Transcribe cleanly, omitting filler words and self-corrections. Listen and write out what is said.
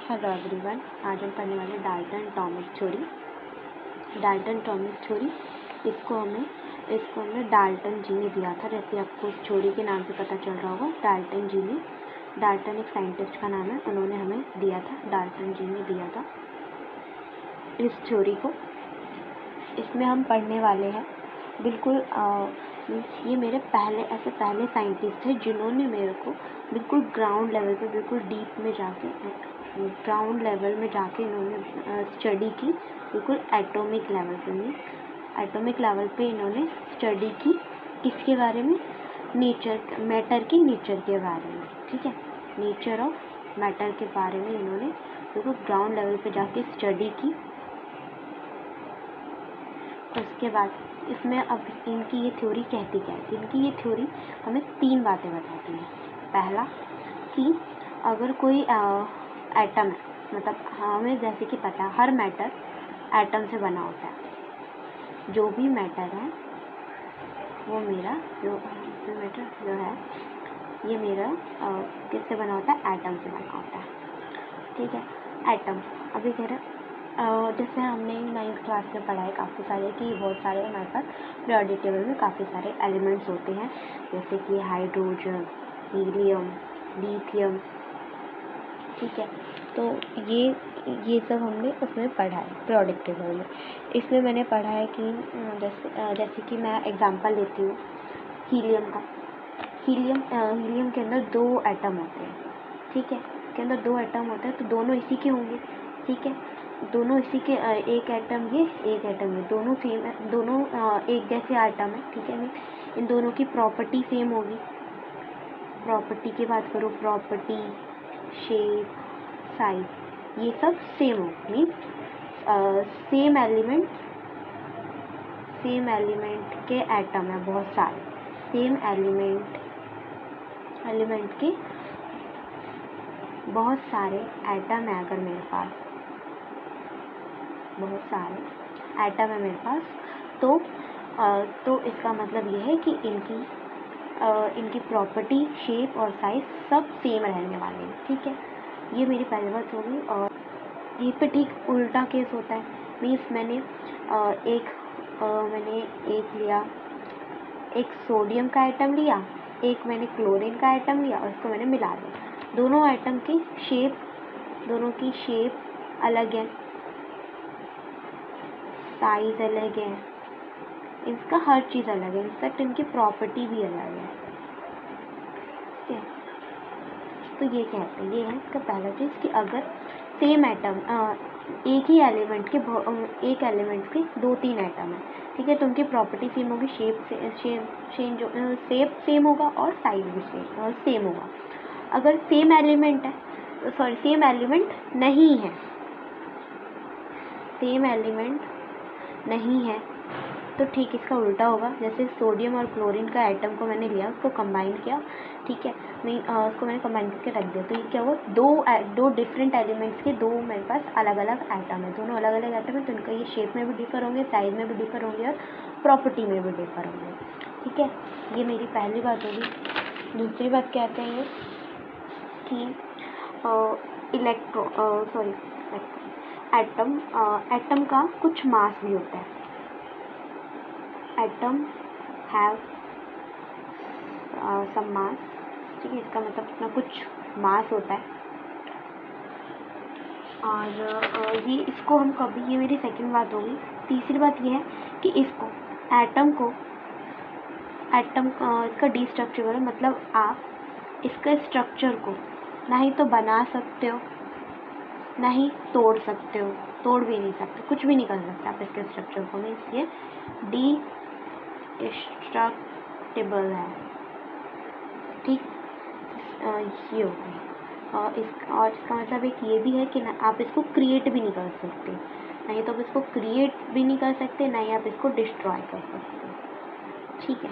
Hello everyone, आज हम पढ़ने वाले डाल्टन एटॉमिक थ्योरी। इसको हमने डाल्टन जी ने दिया था। जैसे आपको इस थ्योरी के नाम से पता चल रहा होगा, डाल्टन एक साइंटिस्ट का नाम है, उन्होंने हमें दिया था, डाल्टन जी ने दिया था इस थ्योरी को। इसमें हम पढ़ने वाले हैं बिल्कुल ये मेरे पहले साइंटिस्ट थे जिन्होंने मेरे को बिल्कुल ग्राउंड लेवल पे, बिल्कुल डीप में जाके, ग्राउंड लेवल में जाके इन्होंने स्टडी की। बिल्कुल एटॉमिक लेवल पे इन्होंने स्टडी की। किसके बारे में? मैटर की नेचर के बारे में। ठीक है, नेचर ऑफ मैटर के बारे में इन्होंने बिल्कुल ग्राउंड लेवल पे जाके स्टडी की। उसके बाद इसमें अब इनकी ये थ्योरी कहती क्या है? इनकी ये थ्योरी हमें 3 बातें बताती है। पहला कि अगर कोई एटम है, मतलब हमें जैसे कि पता है हर मैटर एटम से बना होता है। जो भी मैटर है वो मेरा जो है ये मेरा किससे बना होता है? एटम से बना होता है। ठीक है, एटम अभी कह रहे जैसे हमने 9th क्लास में पढ़ा है काफ़ी सारे कि बहुत सारे हमारे पास पीरियोडिक टेबल में काफ़ी सारे एलिमेंट्स होते हैं, जैसे कि हाइड्रोजन, हीलियम, लिथियम। ठीक है, तो ये सब हमने उसमें पढ़ा है पीरियोडिक टेबल में। इसमें मैंने पढ़ा है कि जैसे कि मैं एग्जांपल लेती हूँ हीलियम का। हीलियम के अंदर 2 एटम होते हैं। ठीक है, के अंदर 2 एटम होते हैं, तो दोनों इसी के होंगे। ठीक है, दोनों इसी के, एक एटम ये, एक एटम ये, दोनों सेम है, दोनों एक जैसे एटम है। ठीक है, इन दोनों की प्रॉपर्टी सेम होगी। प्रॉपर्टी की बात करो, प्रॉपर्टी, शेप, साइज, ये सब सेम हो, मीन्स सेम एलिमेंट के एटम है बहुत सारे। सेम एलिमेंट के बहुत सारे एटम है। अगर मेरे पास बहुत सारे एटम है मेरे पास, तो इसका मतलब ये है कि इनकी प्रॉपर्टी, शेप और साइज सब सेम रहने वाले हैं। ठीक है, ये मेरी पहली बात होगी। और ये पे ठीक उल्टा केस होता है। मीन्स मैंने एक सोडियम का एटम लिया, एक मैंने क्लोरीन का एटम लिया और इसको मैंने मिला दिया। दोनों एटम की शेप अलग है, साइज अलग है, इसका हर चीज़ अलग है, इनफैक्ट इनकी प्रॉपर्टी भी अलग है। ठीक है, तो ये कहते हैं, ये है इसका पहला चीज़ कि अगर सेम एटम एक ही एलिमेंट के 2-3 एटम है। ठीक है, तो उनकी प्रॉपर्टी सेम होगी, शेप सेम होगा और साइज भी सेम होगा। अगर सेम एलिमेंट नहीं है तो ठीक इसका उल्टा होगा। जैसे सोडियम और क्लोरीन का एटम को मैंने लिया, उसको कंबाइन किया। ठीक है, उसको मैंने कंबाइन करके रख दिया, तो ये क्या हुआ? दो डिफरेंट एलिमेंट्स के 2 मेरे पास अलग अलग एटम है। दोनों अलग अलग एटम है, तो उनका ये शेप में भी डिफर होंगे, साइज में भी डिफर होंगे और प्रॉपर्टी में भी डिफर होंगे। ठीक है, ये मेरी पहली बात होगी। दूसरी बात कहते हैं ये कि एटम का कुछ मास भी होता है। एटम हैव सम मास। ठीक है, इसका मतलब अपना कुछ मास होता है। और इसको हम कभी, ये मेरी सेकंड बात होगी। तीसरी बात ये है कि इसको इसका डिस्ट्रक्चरेबल, मतलब आप इसका स्ट्रक्चर को ना ही तो बना सकते हो, ना ही तोड़ सकते हो, तोड़ भी नहीं सकते, कुछ भी नहीं कर सकते आप इसके स्ट्रक्चर को। मीन्स ये डिस्ट्रक्टेबल है। ठीक, ये हो गई। और इसका मतलब एक ये भी है कि ना आप इसको क्रिएट भी नहीं कर सकते, ना ही आप इसको डिस्ट्रॉय कर सकते। ठीक है,